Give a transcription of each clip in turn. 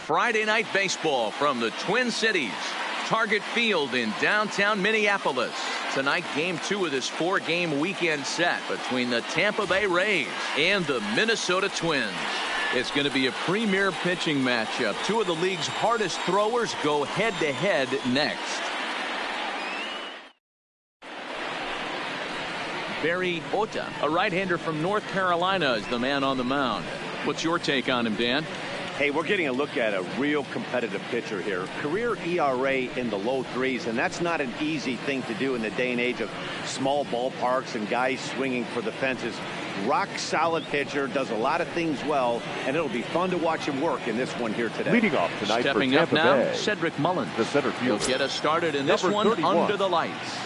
Friday Night Baseball from the Twin Cities. Target Field in downtown Minneapolis. Tonight, Game 2 of this 4-game weekend set between the Tampa Bay Rays and the Minnesota Twins. It's going to be a premier pitching matchup. Two of the league's hardest throwers go head-to-head next. Barry Ota, a right-hander from North Carolina, is the man on the mound. What's your take on him, Dan? Hey, we're getting a look at a real competitive pitcher here. Career ERA in the low threes, and that's not an easy thing to do in the day and age of small ballparks and guys swinging for the fences. Rock solid pitcher, does a lot of things well, and it'll be fun to watch him work in this one here today. Leading off tonight Stepping for up Tampa now, Bay, Cedric Mullins. the center fielder. He'll get us started in this one 31. under the lights.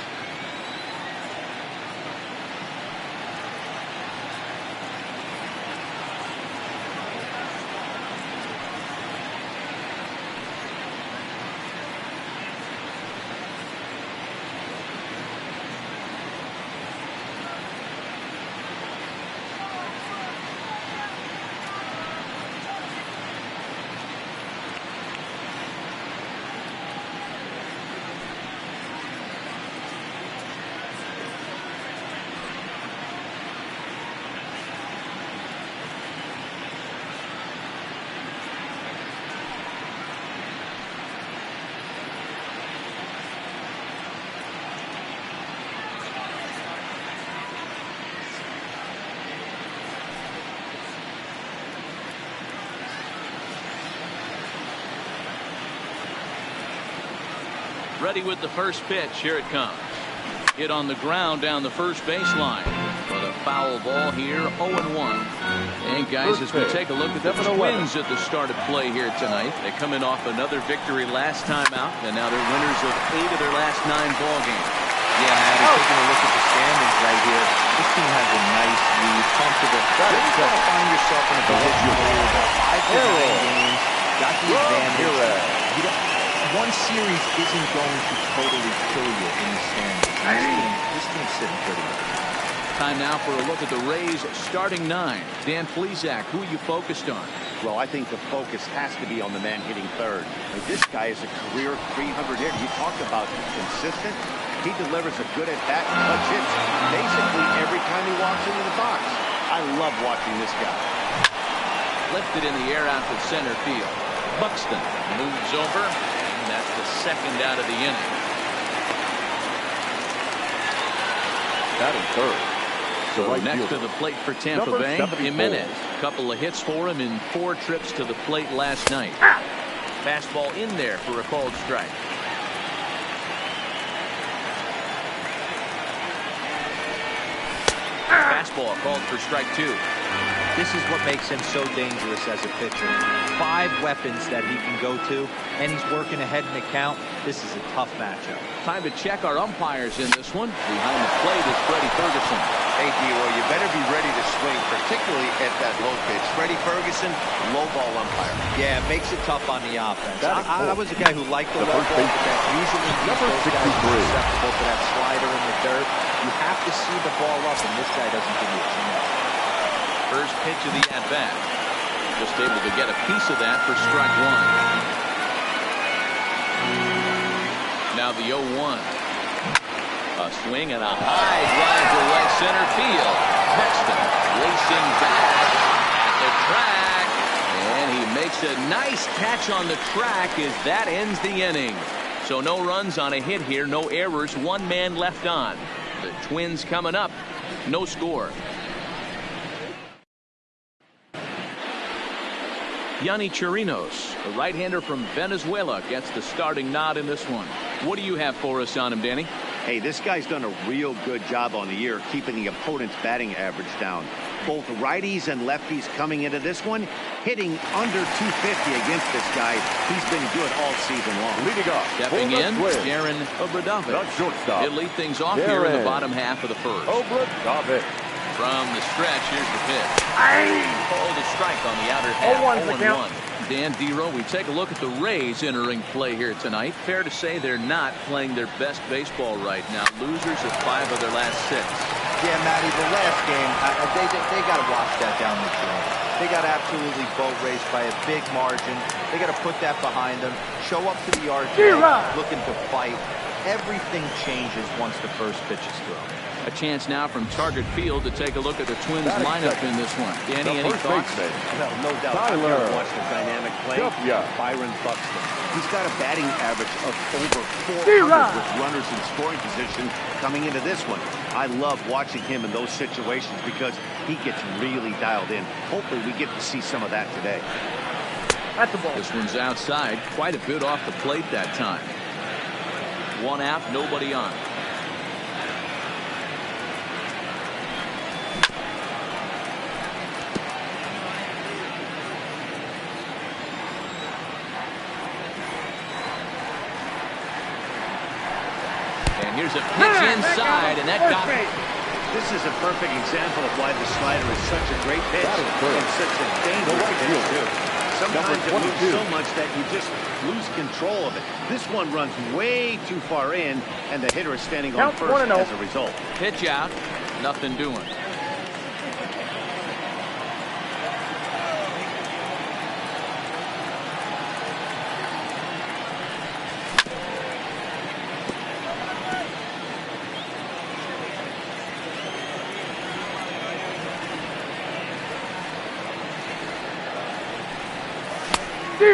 Ready with the first pitch. Here it comes. Hit on the ground down the first baseline. But a foul ball here, 0-1. And guys, as we take a look at the Twins at the start of play here tonight, they come in off another victory last time out, and now they're winners of 8 of their last 9 ball games. Yeah, Maddie, taking a look at the standings right here. This team has a nice lead, comfortable. You're going to find yourself in a position where you're about 5 to 9 games, got the advantage. One series isn't going to totally kill you in the standings. This team's sitting pretty good. Time now for a look at the Rays starting 9. Dan Plesac, who are you focused on? Well, I think the focus has to be on the man hitting third. This guy is a career 300 hitter. You talked about consistent. He delivers a good at-bat and clutch hits basically every time he walks into the box. I love watching this guy. Lifted in the air out to center field. Buxton moves over. And that's the second out of the inning. Batting third. So next to the plate for Tampa Bay, Jimenez. Couple of hits for him in 4 trips to the plate last night. Fastball in there for a called strike. Fastball called for strike 2. This is what makes him so dangerous as a pitcher. 5 weapons that he can go to, and he's working ahead in the count. This is a tough matchup. Time to check our umpires in this one. Behind the plate is Freddie Ferguson. Hey, D-Roy, you better be ready to swing, particularly at that low pitch. Freddie Ferguson, low ball umpire. Yeah, it makes it tough on the offense. I was a guy who liked the low ball, but that usually number 63 susceptible to that slider in the dirt. You have to see the ball up, and this guy doesn't give you a chance. First pitch of the at-bat. Just able to get a piece of that for strike 1. Now the 0-1. A swing and a high drive to right center field. Buxton racing back at the track. And he makes a nice catch on the track as that ends the inning. So no runs on a hit here, no errors, 1 man left on. The Twins coming up, no score. Yonny Chirinos, the right-hander from Venezuela, gets the starting nod in this one. What do you have for us on him, Danny? Hey, this guy's done a real good job on the year keeping the opponent's batting average down. Both righties and lefties coming into this one, hitting under 250 against this guy. He's been good all season long. Leading off, stepping in, Darren Obradovic. Shortstop. He'll lead things off here in the bottom half of the first. Obradovic. From the stretch, here's the pitch. Called a strike on the outer half. 0-1. Dan Dero, we take a look at the Rays entering play here tonight. Fair to say they're not playing their best baseball right now. Losers of 5 of their last 6. Yeah, Matty, the last game, they got to watch that down the field. They got absolutely boat raced by a big margin. They got to put that behind them. Show up to the yard looking to fight. Everything changes once the first pitch is thrown. A chance now from Target Field to take a look at the Twins lineup in this one. Danny, any thoughts? Well, no doubt. I've never watched a dynamic play. Byron Buxton. He's got a batting average of over 400 with runners in scoring position coming into this one. I love watching him in those situations because he gets really dialed in. Hopefully we get to see some of that today. At the ball. This one's outside, quite a bit off the plate that time. One out, nobody on. And here's a pitch inside, and that got it. This is a perfect example of why the slider is such a great pitch and such a dangerous pitch, too. Sometimes it moves so much that you just lose control of it. This one runs way too far in, and the hitter is standing on first as a result. Pitch out, nothing doing.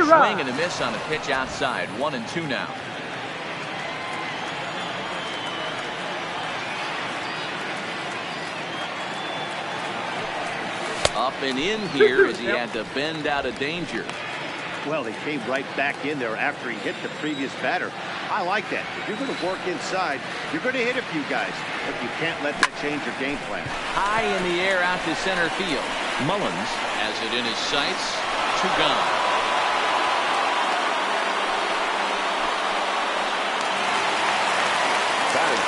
Swing and a miss on a pitch outside. 1-2 now. Up and in here as he had to bend out of danger. Well, he came right back in there after he hit the previous batter. I like that. If you're going to work inside, you're going to hit a few guys, but you can't let that change your game plan. High in the air out to center field. Mullins has it in his sights. 2 gone.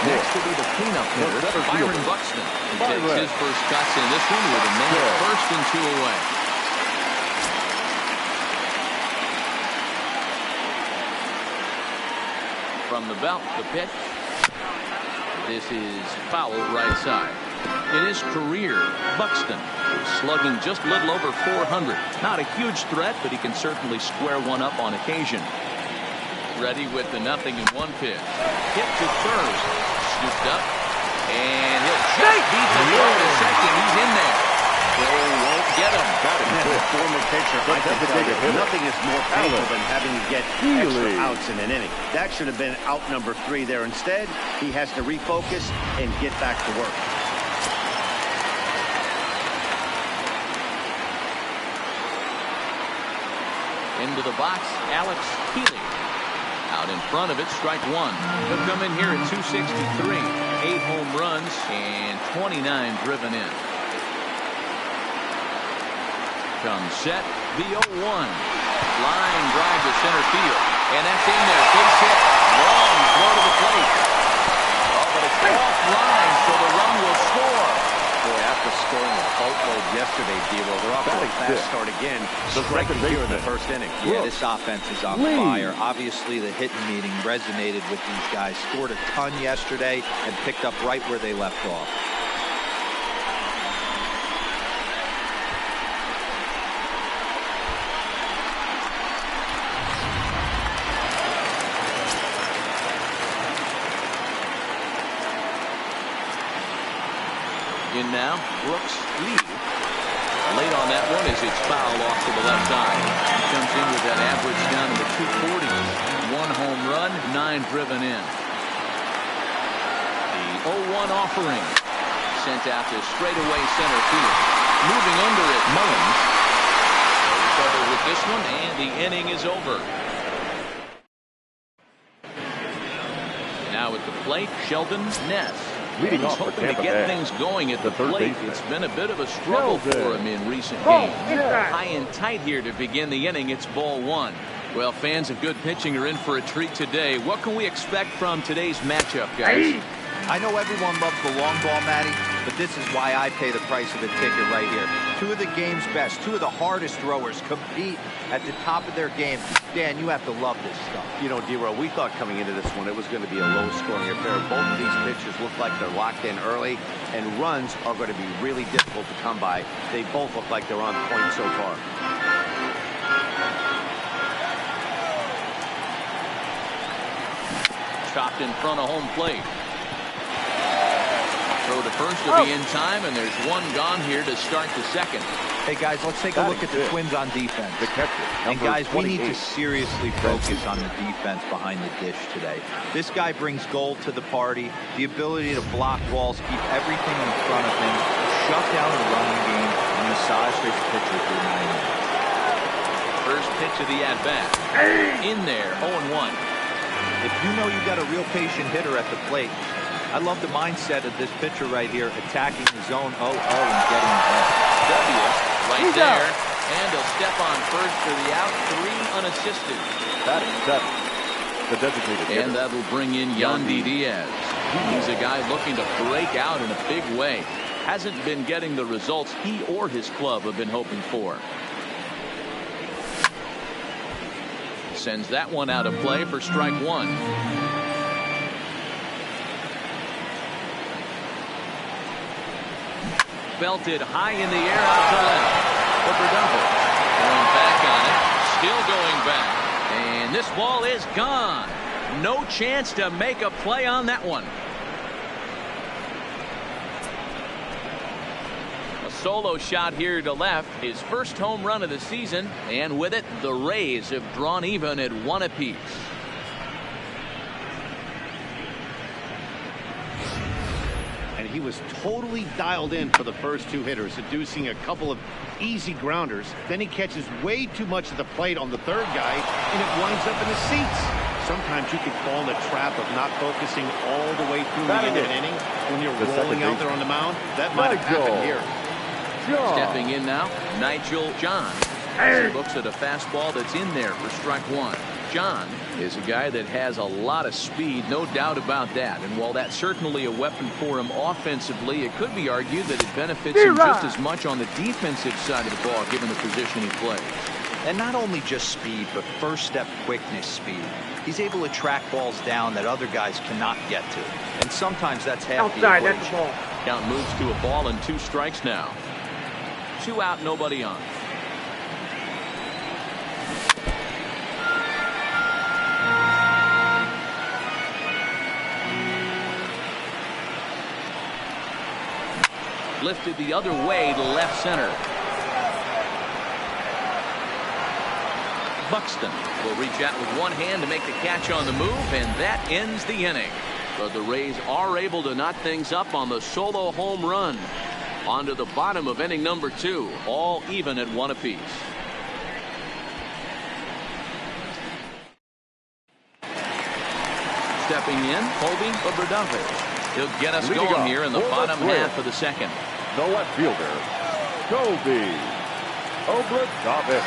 Next will be the cleanup hitter, Byron Buxton. He takes his first cuts in this one with a man at first and 2 away. From the belt, the pitch. This is foul right side. In his career, Buxton is slugging just a little over 400. Not a huge threat, but he can certainly square one up on occasion. Ready with the 0-1 pitch. Hit to first. Scooped up. And he'll just beat the throw to second. He's in there. They won't get him. As a former pitcher, I can tell you, nothing is more painful than having to get extra outs in an inning. That should have been out number 3 there. Instead, he has to refocus and get back to work. Into the box, Alex Healy. Out in front of it, strike 1. He'll come in here at 263. 8 home runs and 29 driven in. Comes set, the 0-1. Line drive to center field. And that's in there. Base hit. Long throw to the plate. Oh, but it's offline, so the run will score. Boy, after scoring a boatload yesterday, Devo, they're off to a fast start again. Striking here in the first inning. Yeah, this offense is on fire. Obviously, the hitting meeting resonated with these guys. Scored a ton yesterday and picked up right where they left off. In now, Brooks Lee. Late on that one as it's foul off to the left side. He comes in with that average down in the 240s. 1 home run, 9 driven in. The 0-1 offering sent out to straightaway center field. Moving under it, Mullins. Trouble with this one, and the inning is over. Now at the plate, Sheldon Ness. Leading He's off for hoping to Tampa get Bay. things going at the third plate. baseman. It's been a bit of a struggle for him in recent games. High and tight here to begin the inning. It's ball 1. Well, fans of good pitching are in for a treat today. What can we expect from today's matchup, guys? I know everyone loves the long ball, Matty, but this is why I pay the price of a ticket right here. Two of the game's best, two of the hardest throwers compete at the top of their game. Dan, you have to love this stuff. You know, D-Row, we thought coming into this one it was going to be a low-scoring affair. Both of these pitchers look like they're locked in early, and runs are going to be really difficult to come by. They both look like they're on point so far. Chopped in front of home plate. Throw to first will be in time, and there's one gone here to start the second. Hey, guys, let's take a look at the Twins on defense. The catcher, And, guys, we need to 28. seriously focus on the defense behind the dish today. This guy brings gold to the party, the ability to block balls, keep everything in front of him, shut down the running game, and massage his pitcher through 9 innings. First pitch of the at-bat. In there, 0-1. If you know you got a real patient hitter at the plate, I love the mindset of this pitcher right here, attacking the zone 0-0 and getting it. W right there, and he'll step on first for the out, 3 unassisted. Batting seventh, the designated hitter. And that'll bring in Yandy Diaz. He's a guy looking to break out in a big way. Hasn't been getting the results he or his club have been hoping for. Sends that one out of play for strike 1. Belted high in the air out to left. Overdouble. Going back on it. Still going back. And this ball is gone. No chance to make a play on that one. A solo shot here to left. His first home run of the season. And with it, the Rays have drawn even at 1 apiece. And he was totally dialed in for the first 2 hitters, seducing a couple of easy grounders. Then he catches way too much of the plate on the third guy, and it winds up in the seats. Sometimes you can fall in the trap of not focusing all the way through the end of an inning when you're rolling out there on the mound. That might have happened here. Stepping in now, Nigel John. He looks at a fastball that's in there for strike 1. John is a guy that has a lot of speed, no doubt about that. And while that's certainly a weapon for him offensively, it could be argued that it benefits him just as much on the defensive side of the ball, given the position he plays. And not only just speed, but first step quickness speed. He's able to track balls down that other guys cannot get to. And sometimes that's half the equation. That's the ball. Count moves to a ball and 2 strikes now. 2 out, nobody on. Lifted the other way to left center. Buxton will reach out with one hand to make the catch on the move, and that ends the inning. But the Rays are able to knot things up on the solo home run. On to the bottom of inning number 2, all even at 1 apiece. Stepping in, Colby Obradave. He'll get us going here in the bottom half of the second. The left fielder, Colby Obradave.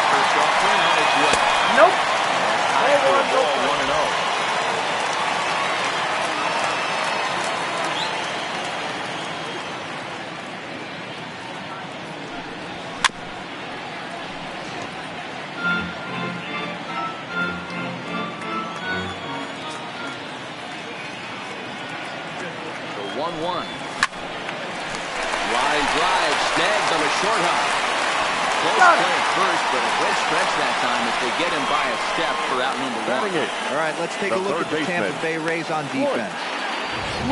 First offering on its way. Nope. High for a ball, 1-0. The 1-1. Line drive, snagged on the short hop. Close play at first, but a great stretch that time if they get him by a step for out number 1. All right, let's take a look at the Tampa Bay Rays on defense.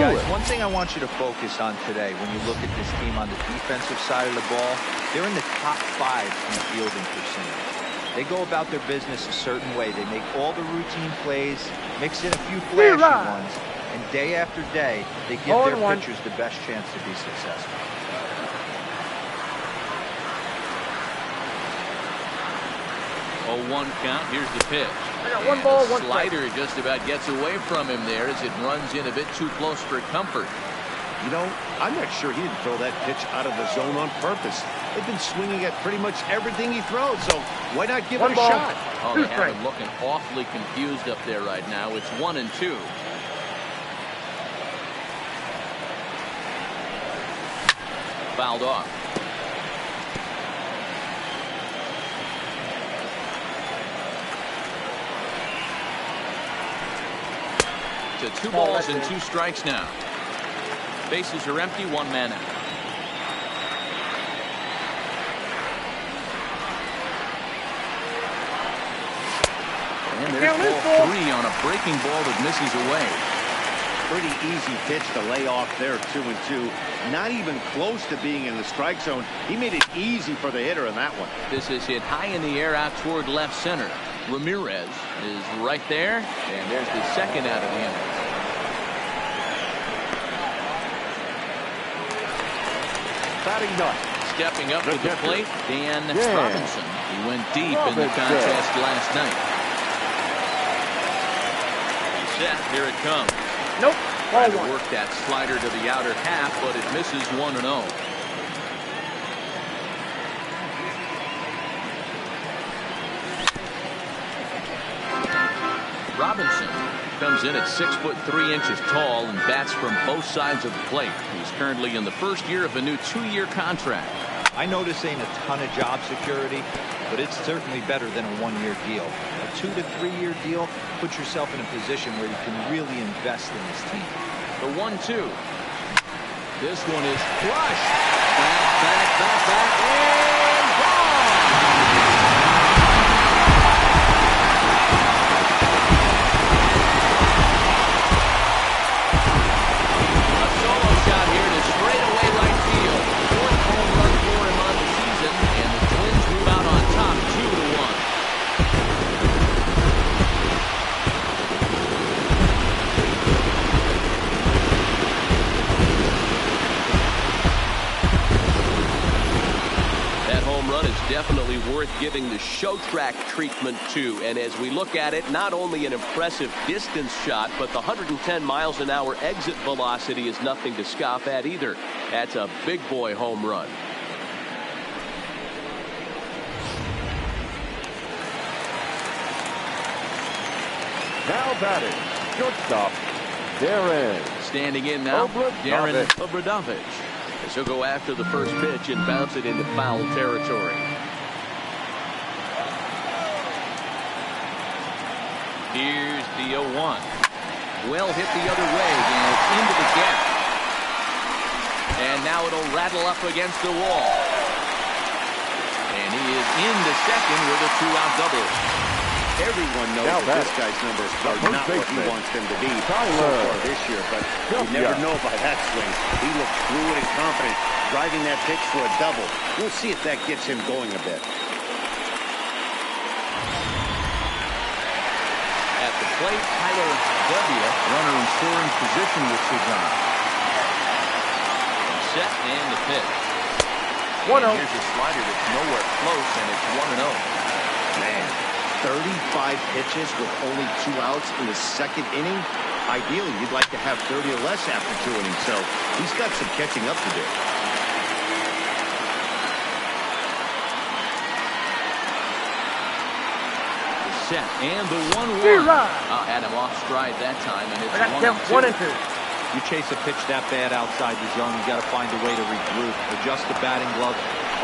Guys, one thing I want you to focus on today when you look at this team on the defensive side of the ball, they're in the top 5 in fielding percentage. They go about their business a certain way. They make all the routine plays, mix in a few flashy ones, and day after day, they give their pitchers the best chance to be successful. 0-1 count. Here's the pitch. I got 1 ball, 1 slider just about gets away from him there as it runs in a bit too close for comfort. You know, I'm not sure he didn't throw that pitch out of the zone on purpose. They've been swinging at pretty much everything he throws, so why not give it a shot? Oh, they have him looking awfully confused up there right now. It's 1-2. fouled off. To 2 balls and 2 strikes now. Bases are empty, 1 man out. And there's ball 3 on a breaking ball that misses away. Pretty easy pitch to lay off there, 2-2. Not even close to being in the strike zone. He made it easy for the hitter in that one. This is hit high in the air out toward left center. Ramirez is right there, and there's the second out of the inning. Batting ninth. Stepping up to the catcher, plate, Dan Dan Robinson. He went deep in the contest last night. Set, here it comes. Nope. Trying to work that slider to the outer half, but it misses 1-0. Robinson comes in at 6'3" tall and bats from both sides of the plate. He's currently in the first year of a new 2-year contract. I know this ain't a ton of job security, but it's certainly better than a 1-year deal. A 2 to 3 year deal puts yourself in a position where you can really invest in this team. The 1-2. This one is crushed. Back, and gone. A solo shot here to straightaway right field. 4th home run for him on the season, and the Twins move out on top 2-1. Definitely worth giving the show track treatment to. And as we look at it, not only an impressive distance shot, but the 110 miles an hour exit velocity is nothing to scoff at either. That's a big boy home run. Now batting, shortstop, Darren. Standing in now, Darren Obradovich. As he'll go after the first pitch and bounce it into foul territory. Here's the 0-1. Well hit the other way, and it's into the gap. And now it'll rattle up against the wall. And he is into second with a 2-out double. Everyone knows that this guy's numbers are not what he wants them to be so far this year, but you never know by that swing. He looked fluid and confident, driving that pitch for a double. We'll see if that gets him going a bit. At the plate, Tyler W. Runner in scoring position with Cezanne. Set and the pitch. 1-0. Here's a slider that's nowhere close, and it's 1-0. Man, 35 pitches with only 2 outs in the second inning. Ideally, you'd like to have 30 or less after 2 innings, so he's got some catching up to do. Set and the 1-1. Had him off stride that time, and it's 1-2. You chase a pitch that bad outside the zone, you got to find a way to regroup, adjust the batting glove.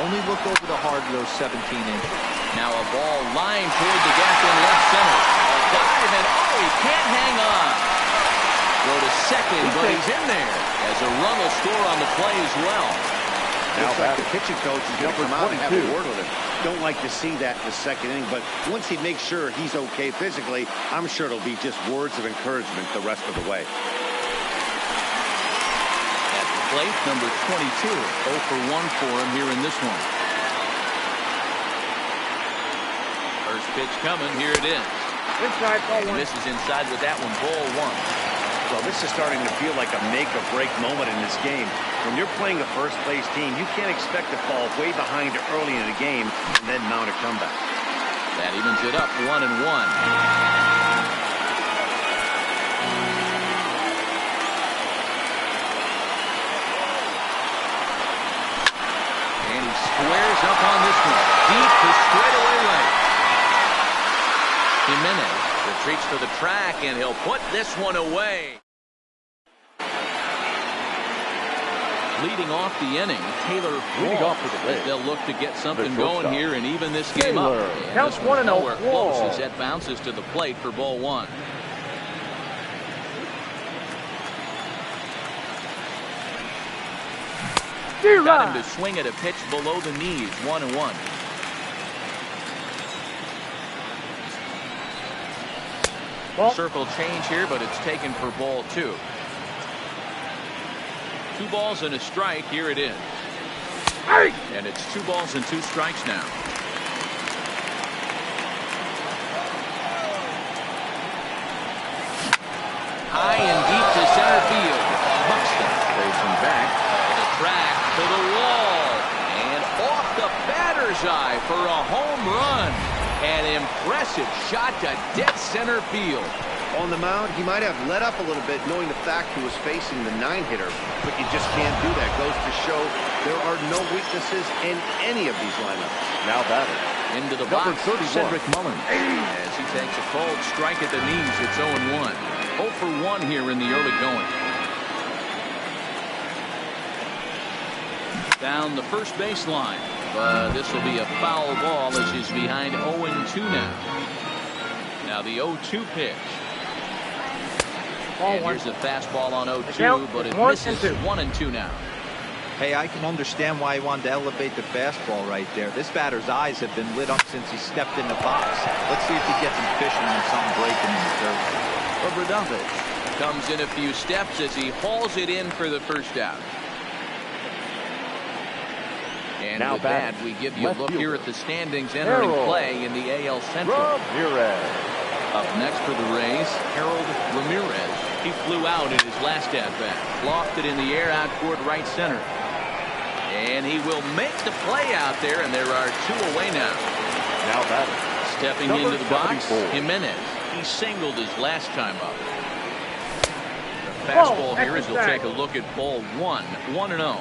Only look over the hard of those 17 inches. Now a ball lined toward the gap in left center. A dive, and he can't hang on. Go to second, but he's in there as a run will score on the play as well. Looks like the pitching coach is going to come out and have a word with him. Don't like to see that in the second inning, but once he makes sure he's okay physically, I'm sure it'll be just words of encouragement the rest of the way. At the plate, number 22, 0 for 1 for him here in this one. First pitch coming, here it is. Inside, ball 1. Misses inside with that one, ball 1. Well, this is starting to feel like a make-or-break moment in this game. When you're playing a first-place team, you can't expect to fall way behind early in the game and then mount a comeback. That evens it up, 1-1. And he squares up on this one, deep to straightaway right. Jimenez retreats to the track, and he'll put this one away. Leading off the inning, Taylor Leading off for the Rays. They'll look to get something The going shortstop, here and even this game up. Taylor. And Counts this one's 1-0. nowhere close Whoa. as that bounces to the plate for ball one. Got him to swing at a pitch below the knees, 1-1. Circle change here, but it's taken for ball two. 2 balls and a strike. Here it is. And it's 2 balls and 2 strikes now. High and deep to center field. Buxton plays him back. The track to the wall. And off the batter's eye for a home run. An impressive shot to dead center field. On the mound, he might have let up a little bit knowing the fact he was facing the 9-hitter, but you just can't do that. Goes to show there are no weaknesses in any of these lineups. Now batting. Into the Number box, 31. Cedric Mullins. As he takes a cold strike at the knees, it's 0-1. 0 for 1 here in the early going. Down the first baseline. But this will be a foul ball as he's behind 0-2 now. Now the 0-2 pitch. And here's a fastball on 0-2, but it misses 1-2 now. Hey, I can understand why he wanted to elevate the fastball right there. This batter's eyes have been lit up since he stepped in the box. Let's see if he gets him fishing and something breaking in the third. Obradovich comes in a few steps as he hauls it in for the first out. And Now with batting, that, we give you a left look here fielder, at the standings entering Harold play in the AL Central. Ramirez. Up next for the Rays, Harold Ramirez. He flew out in his last at-bat. Lofted in the air out toward right center. And he will make the play out there, and there are 2 away now. Now batting. Stepping Number into the box, 74. Jimenez. He singled his last time up. The fastball here as he'll take a look at ball 1. 1-0.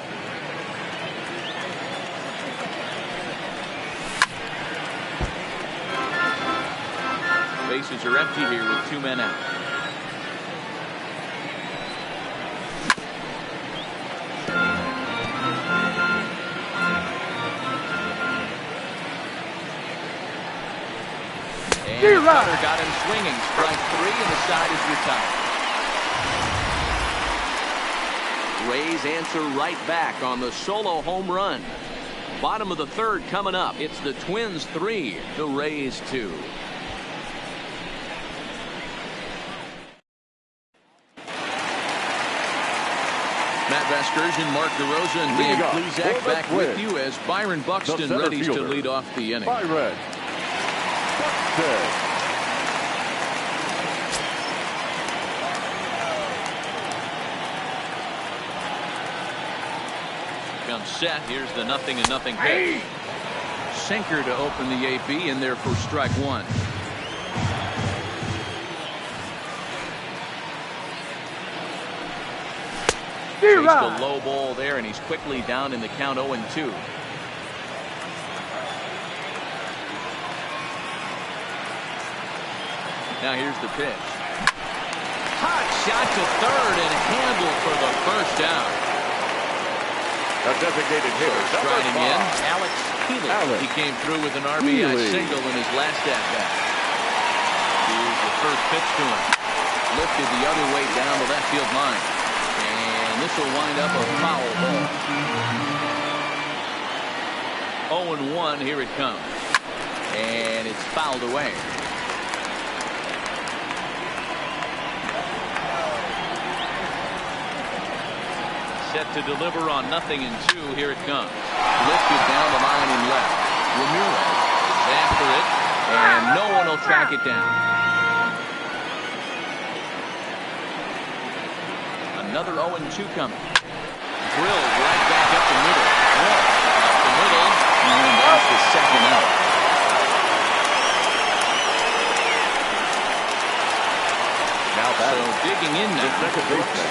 Bases are empty here with 2 men out. And Cutter got him swinging. Strike 3 and the side is retired. Rays answer right back on the solo home run. Bottom of the third coming up. It's the Twins 3, the Rays 2. Matt Vasgersian, Mark DeRosa, and Dan Plesac back with you as Byron Buxton ready to lead off the inning. Byron Buxton. Comes set. Here's the 0-0 pitch. Sinker to open the AB, and there for strike 1. Chased a low ball there, and he's quickly down in the count 0-2. Now here's the pitch. Hot shot to third and handled for the first out. A designated hitter. Striding in, Alex Healy. He came through with an RBI single in his last at-bat. Here's the first pitch to him. Lifted the other way down the left field line. And this will wind up a foul ball. 0-1, here it comes. And it's fouled away. Set to deliver on 0-2. Here it comes. Lifted down the line in left. Ramirez is after it, and no one will track it down. Another 0-2 coming. Drilled right back up the middle. Up the middle, and that's the second out. So digging in now. Second baseman.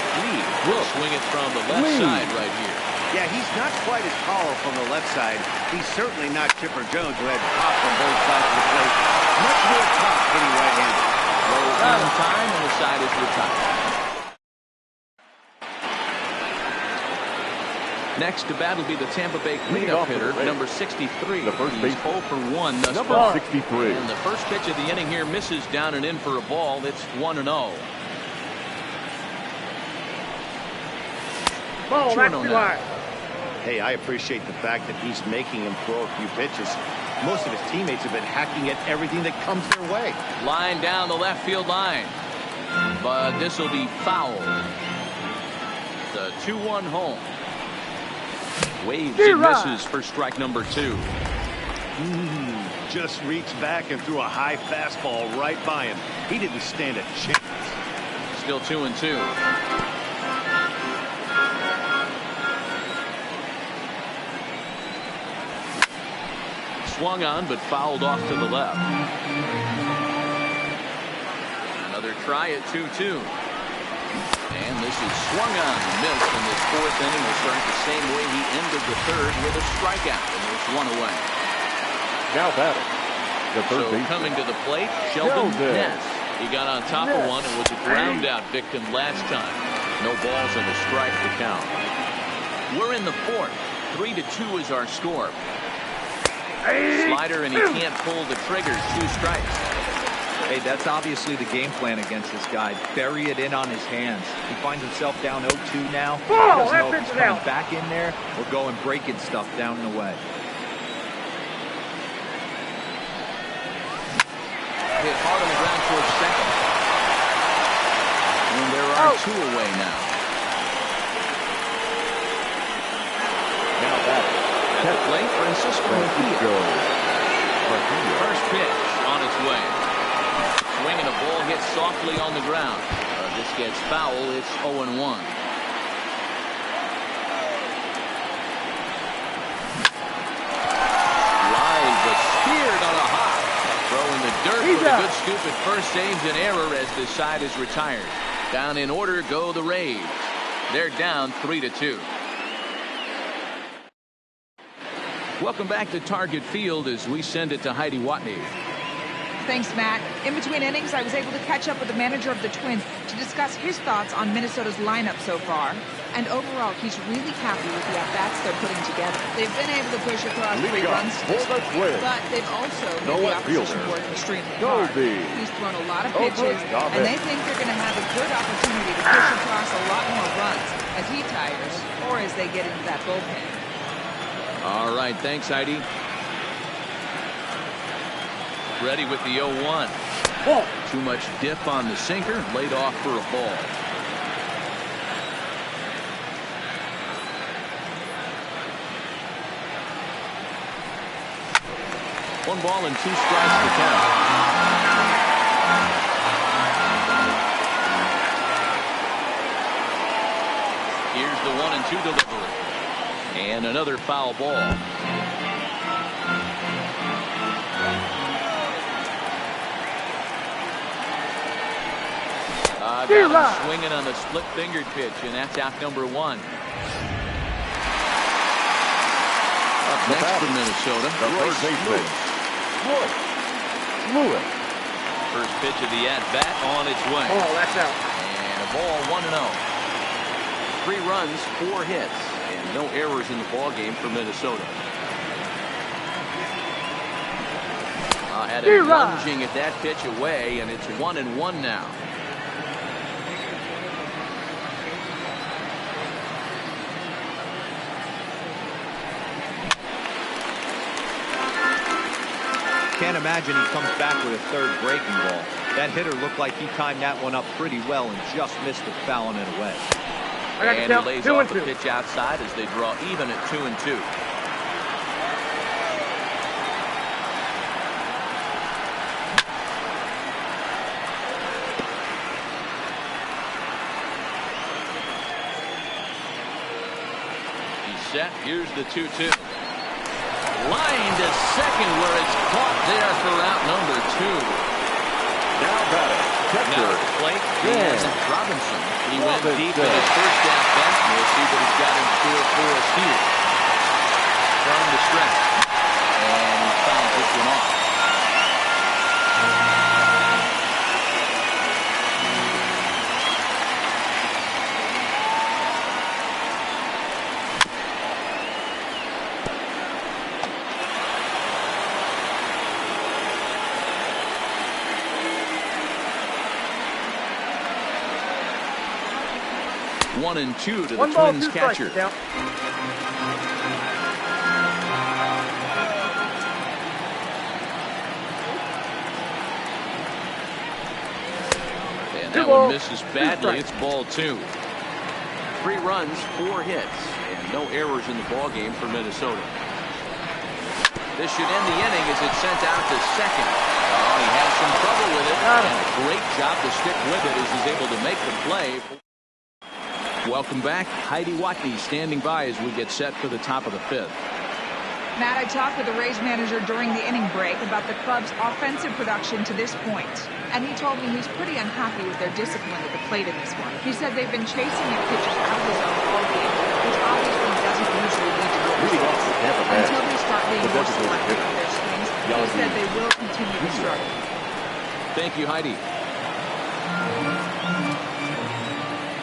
Will swing it from the left side right here. Yeah, he's not quite as powerful from the left side. He's certainly not Chipper Jones, who had pop from both sides of the plate. Much more top hitting right-handed. Low on time, and the side is retired. Next to bat will be the Tampa Bay cleanup hitter, number 63. The first He's base 0 for 1 thus number far. 63. And the first pitch of the inning here misses down and in for a ball. It's 1-0. Ball, that's too high. Hey, I appreciate the fact that he's making him throw a few pitches. Most of his teammates have been hacking at everything that comes their way. Line down the left field line. But this will be foul. The 2-1 home. Waves and misses for strike number 2. Just reached back and threw a high fastball right by him. He didn't stand a chance. Still 2-2. Swung on but fouled off to the left. Another try at 2-2. And this is swung on and missed, and this fourth inning will start the same way he ended the third, with a strikeout, and there's one away. Now batting. The third So baseman. coming to the plate, Sheldon Sheldon. Ness. He got on top of one and was a ground out victim last time. No balls and a strike to count. We're in the fourth. 3-2 is our score. Slider, and he can't pull the trigger. 2 strikes. Hey, that's obviously the game plan against this guy. Bury it in on his hands. He finds himself down 0-2 now. He doesn't know if he's coming back in there or going breaking stuff down and away. Hit hard on the ground towards second. And there are 2 away now. Now batting. At the plate, Francisco Mejia. First pitch on its way. Swing and a ball hits softly on the ground. This gets foul. It's 0-1. Live, but speared on a hop. Throw in the dirt with a good scoop at first, saves an error as the side is retired. Down in order go the Rays. They're down 3-2. Welcome back to Target Field as we send it to Heidi Watney. Thanks, Matt. In between innings, I was able to catch up with the manager of the Twins to discuss his thoughts on Minnesota's lineup so far. And overall, he's really happy with the at-bats they're putting together. They've been able to push across 3 runs, but they've also made the opposition work extremely hard. He's thrown a lot of pitches, and they think they're going to have a good opportunity to push across a lot more runs as he tires or as they get into that bullpen. All right, thanks, Heidi. Ready with the 0-1. Too much dip on the sinker, laid off for a ball. One ball and 2 strikes to count. Here's the 1-2 delivery. And another foul ball. Got him swinging on the split-fingered pitch, and that's out number 1. Up next for Minnesota, Third baseman. Lewis. First pitch of the at-bat on its way. Oh, that's out. And a ball, 1-0. 3 runs, 4 hits, and no errors in the ball game for Minnesota. Had him lunging at that pitch away, and it's 1-1 now. Can't imagine he comes back with a third breaking ball. That hitter looked like he timed that one up pretty well and just missed it, fouling it away. And he lays off the pitch outside as they draw even at 2-2. He's set. Here's the 2-2. Line to second where it's caught there for out number 2. Now batting. Now at the plate, Robinson. He went deep in his first at-bat. We'll see what he's got in store for us here. From the stretch. And he fouls this one off. 1-2 to the One ball, Twins 2 strikes. catcher. Down. And that one misses badly. It's ball 2. 3 runs, 4 hits, and no errors in the ball game for Minnesota. This should end the inning as it's sent out to second. Oh, he had some trouble with it, and a great job to stick with it as he's able to make the play. Welcome back. Heidi Watney standing by as we get set for the top of the 5th. Matt, I talked with the Rays manager during the inning break about the club's offensive production to this point, and he told me he's pretty unhappy with their discipline at the plate in this one. He said they've been chasing their pitchers out of the zone all game, which obviously doesn't usually lead to results. Until they start being more selective with their swings, he said they will continue to struggle. Thank you, Heidi.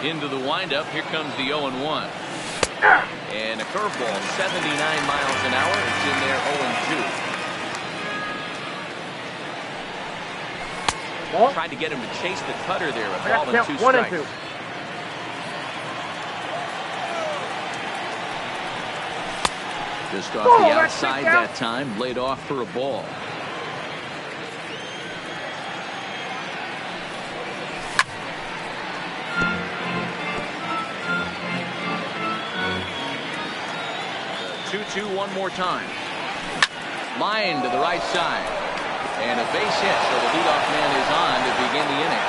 Into the windup. Here comes the 0-1. And a curveball, 79 miles an hour. It's in there, 0-2. Tried to get him to chase the cutter there. A ball and 2 strikes. 1 and 2. Just off the outside that time, laid off for a ball. The 2-2 one more time. Line to the right side. And a base hit, so the leadoff man is on to begin the inning.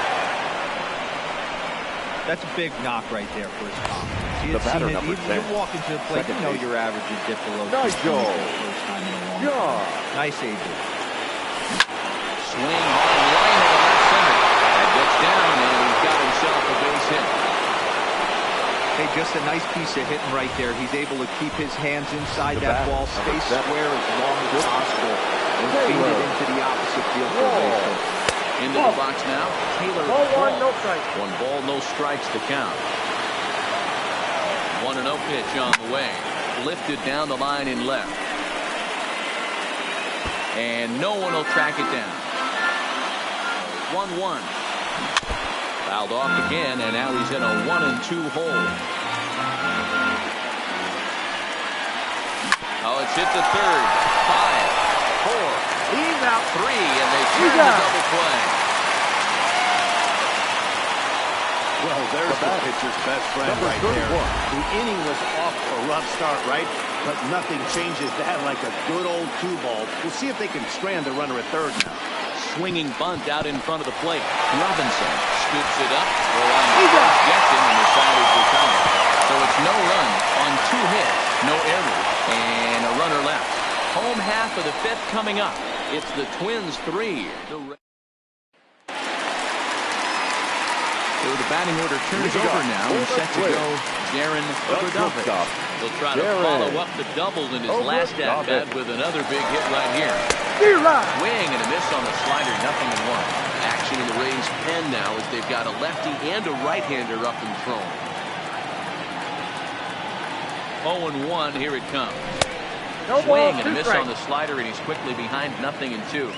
That's a big knock right there for his confidence. The batter, number 10. You walk into the plate, you know your average is dip below. Nice goal. First time in a long time. Nice, AJ. Swing hard line to left center. That gets down, and he's got himself a base hit. Hey, just a nice piece of hitting right there. He's able to keep his hands inside that ball, stay square as long as possible, and feed it into the opposite field for a base hit. Into the box now. Taylor. Ball 1, no strikes. 1 ball, no strikes to count. 1-0 pitch on the way. Lifted down the line in left. And no one will track it down. 1-1. Fouled off again, and now he's in a 1-2 hole. Oh, it's hit to third. 5, 4. He's out. 3, and they turn the double play. Well, there's the pitcher's best friend right there. The inning was off to a rough start, right? But nothing changes that like a good old 2-ball. We'll see if they can strand the runner at third now. Swinging bunt out in front of the plate. Robinson scoops it up. Gets him, and the side is retired. So it's no run on 2 hits, no errors, and a runner left. Home half of the 5th coming up. It's the Twins 3. So the batting order turns over now and set to go Darren Overduffit. He'll try to follow up the double in his last at-bat with another big hit right here. Swing and a miss on the slider, nothing in 1. Action in the Rays' pen now as they've got a lefty and a right-hander up and thrown. 0-1, here it comes. Swing and a miss on the slider, and he's quickly behind, nothing in 2.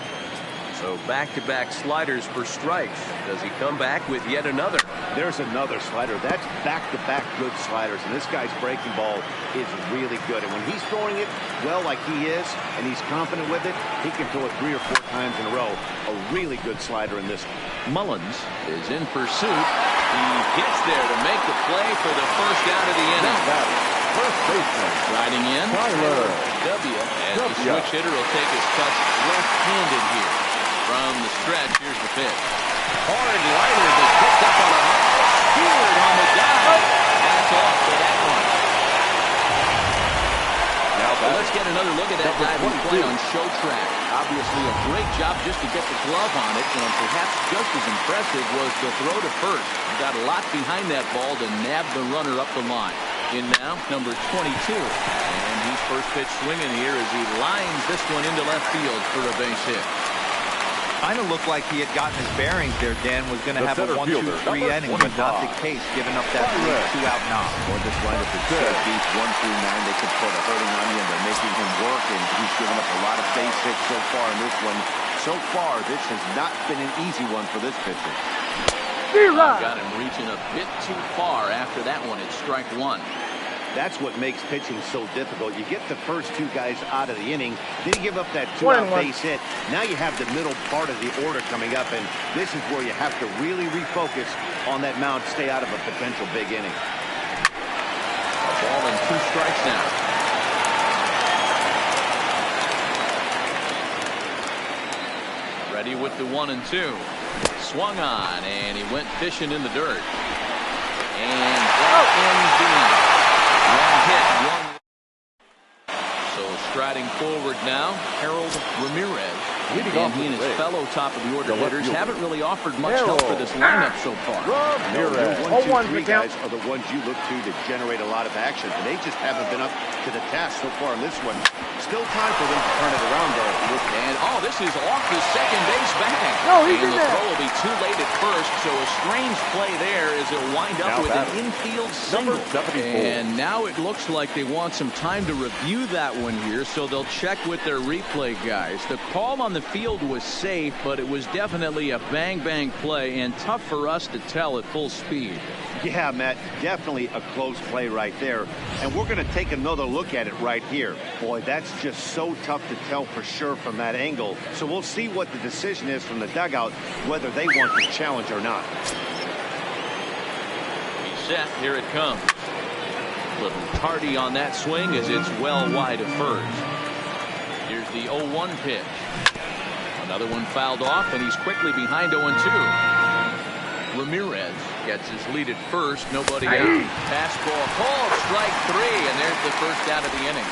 So back-to-back sliders for strikes. Does he come back with yet another? There's another slider. That's back-to-back good sliders, and this guy's breaking ball is really good. And when he's throwing it well like he is, and he's confident with it, he can throw it 3 or 4 times in a row. A really good slider in this. Mullins is in pursuit. He hits there to make the play for the first out of the inning. First baseman. Riding in. Tyler. W. And the switch hitter will take his cuts left-handed here. From the stretch, here's the pitch. Hard liner that's picked up on a hop. Skewered on the dive. That's off for that one. Now let's get another look at that diving play on show track. Obviously a great job just to get the glove on it, and perhaps just as impressive was the throw to first. He got a lot behind that ball to nab the runner up the line. In now, number 22. And he's first pitch swinging here as he lines this one into left field for a base hit. Kind of looked like he had gotten his bearings there, Dan. Was going to have a 1-2-3 inning, but not the case, giving up that 2-out knock. Or this lineup is good. Beats 1 through 9. They could put a hurting on you, and they're making him work, and he's given up a lot of base hits so far in this one. So far, this has not been an easy one for this pitcher. Got him reaching a bit too far after that one. It's strike one. That's what makes pitching so difficult. You get the first two guys out of the inning, then you give up that two-out base hit. Now you have the middle part of the order coming up, and this is where you have to really refocus on that mound, stay out of a potential big inning. A ball and 2 strikes now. Ready with the 1-2. Swung on, and he went fishing in the dirt. And that ends the inning. One hit, one. So striding forward now, Harold Ramirez. And he and his fellow top of the order hitters haven't really offered much help for this lineup so far. No, the 1, 2, 3 guys are the ones you look to generate a lot of action, and they just haven't been up to the task so far in this one. Still time for them to turn it around, though. And this is off the second base bag. No, he's and in the there. throw will be too late at first, so a strange play there as he'll wind up with an infield single. And now it looks like they want some time to review that one here, so they'll check with their replay guys. The call on the field was safe, but it was definitely a bang-bang play and tough for us to tell at full speed. Yeah, Matt, definitely a close play right there. And we're going to take another look at it right here. Boy, that's just so tough to tell for sure from that angle. So we'll see what the decision is from the dugout, whether they want to challenge or not. He's set. Here it comes. A little tardy on that swing as it's well wide of first. Here's the 0-1 pitch. Another one fouled off, and he's quickly behind 0-2. Ramirez gets his lead at first. Nobody out. Fastball called, strike 3, and there's the first out of the inning.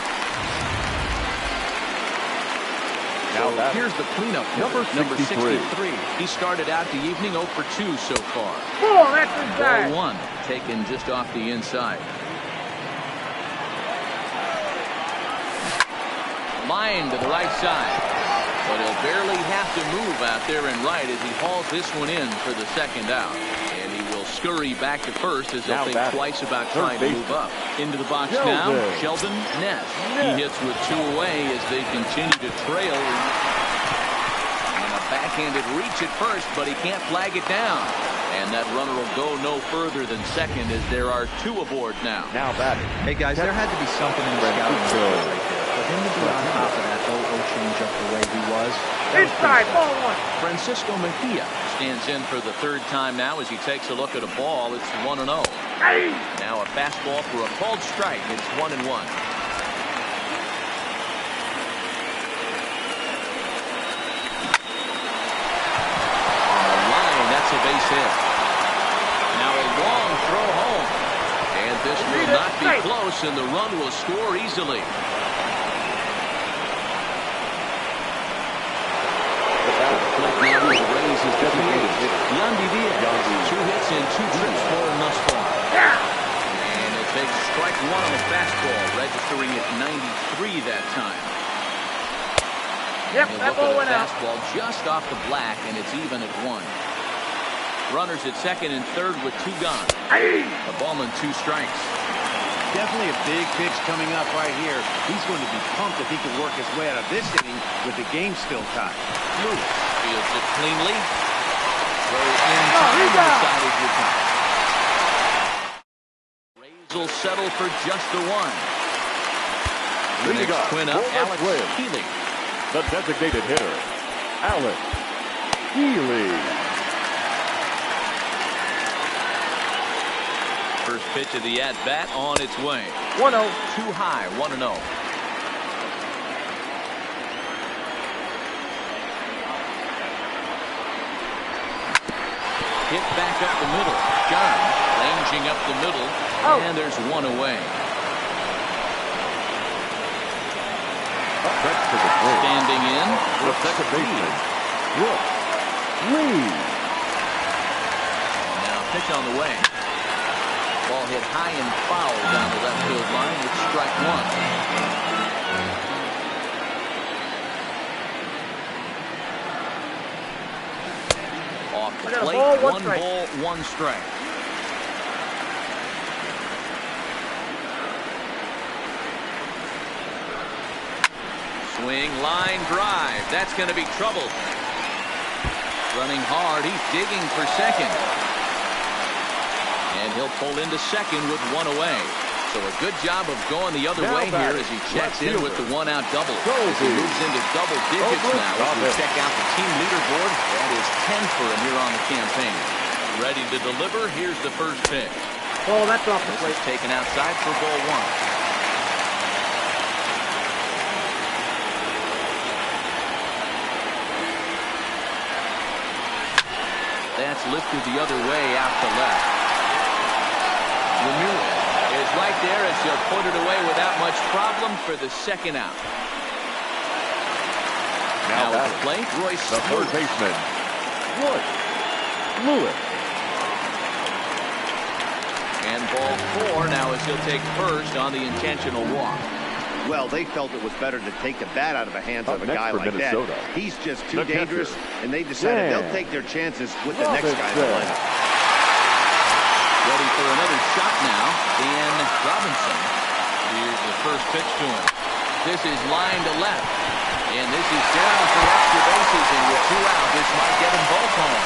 So here's the cleanup. Number 63. He started out the evening 0 for 2 so far. Ball 1 taken just off the inside. Line to the right side. But he'll barely have to move out there and right as he hauls this one in for the second out. And he will scurry back to first as they'll think twice about trying to move up. Into the box now, Sheldon Ness. He hits with 2 away as they continue to trail. And a backhanded reach at first, but he can't flag it down. And that runner will go no further than second as there are 2 aboard now. Now batting. Hey guys, there had to be something in the scouting report right there. For him to be on top of that 0-0 change up the way he was. Inside, ball 1. Francisco Mejia stands in for the 3rd time now as he takes a look at a ball. It's 1-0. Now a fastball for a called strike. It's 1-1. That's a base hit. Now a long throw home. And this will not be close, and the run will score easily. Now he raises the field. Yandy Diaz, 2 hits and 2 trips for him thus far. And it takes strike 1 on the fastball, registering at 93 that time. Yep, that ball went out. Fastball just off the black, and it's even at 1. Runners at second and third with 2 gone. A ball and 2 strikes. Definitely a big pitch coming up right here. He's going to be pumped if he can work his way out of this inning with the game still tied. Lewis fields it cleanly. Throws in time. The side is retired. Rays will settle for just the 1. The next twin up, Alex Healy. The designated hitter, Alex Healy. First pitch of the at-bat on its way. 1-0. Too high, 1-0. Hit back up the middle. John ranging up the middle. And there's 1 away. Standing in. The second baseman, Brooks Lee. Now pitch on the way. Ball hit high and foul down the left field line. It's strike 1. Off the plate, 1 ball, 1 strike. Swing, line, drive. That's going to be trouble. Running hard, he's digging for second. And he'll pull into second with one away. So a good job of going the other way here as he checks in with the one-out double. As he moves into double digits now. As we check out the team leaderboard, that is 10 for him here on the campaign. Ready to deliver. Here's the first pitch. Oh, that's off the plate. Taken outside for ball one. That's lifted the other way out to left. Ramirez is right there as he'll put it away without much problem for the second out. Now at the plate, Royce, the third baseman, Royce Lewis. And ball four now as he'll take first on the intentional walk. Well, they felt it was better to take the bat out of the hands of a guy like Minnesota. that. He's just too dangerous, and they decided they'll take their chances with the next guy in the lineup. Ready for another shot now, Dan Robinson. Here's the first pitch to him. This is line to left. And this is down for extra bases, and with two out, this might get him both home.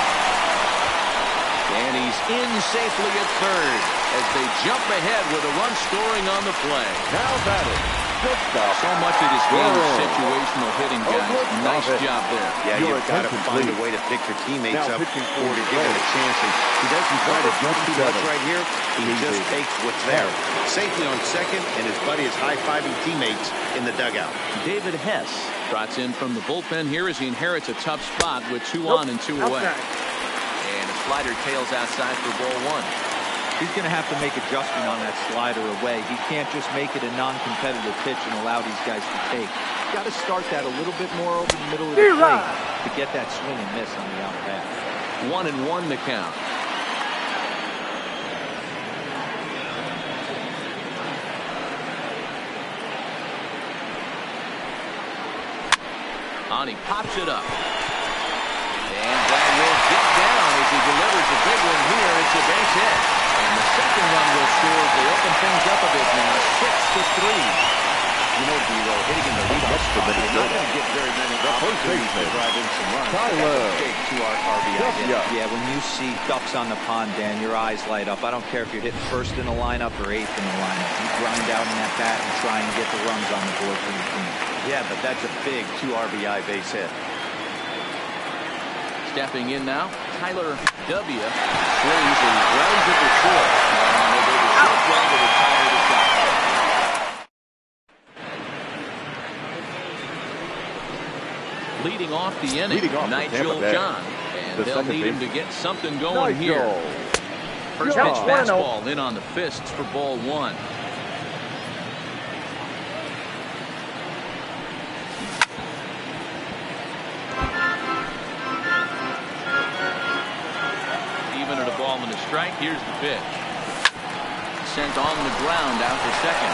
And he's in safely at third as they jump ahead with a run scoring on the play. Now batting. So much of this game is situational hitting, guys. Nice job there. Yeah, you've got to find a way to pick your teammates up or to give them a chance. And he doesn't try to jump too much right here. He just takes what's there. Safely on second, and his buddy is high-fiving teammates in the dugout. David Hess trots in from the bullpen here as he inherits a tough spot with two on and two away. And a slider tails outside for ball one. He's going to have to make adjustment on that slider away. He can't just make it a non-competitive pitch and allow these guys to take. He's got to start that a little bit more over the middle of the plate to get that swing and miss on the out pass. 1-1 the count. On, he pops it up. And that will get down as he delivers a big one here. It's a base hit. And the second run will score as they open things up a bit now, 6-3. You know, D-Roll, hitting in the leadoff spot, you're not going to get very many opportunities to drive in some runs. That's a big 2 RBI hit. Yeah, when you see ducks on the pond, Dan, your eyes light up. I don't care if you're hitting first in the lineup or eighth in the lineup. You grind out in that bat and try and get the runs on the board for your team. Yeah, but that's a big 2 RBI base hit. Stepping in now, Tyler W. swings and grounds it to short. And they go to short play to retire the shot. Leading off the inning, Nigel John. And they'll need him to get something going here. First pitch fastball in on the fists for ball one. And a strike. Here's the pitch. Sent on the ground out to second.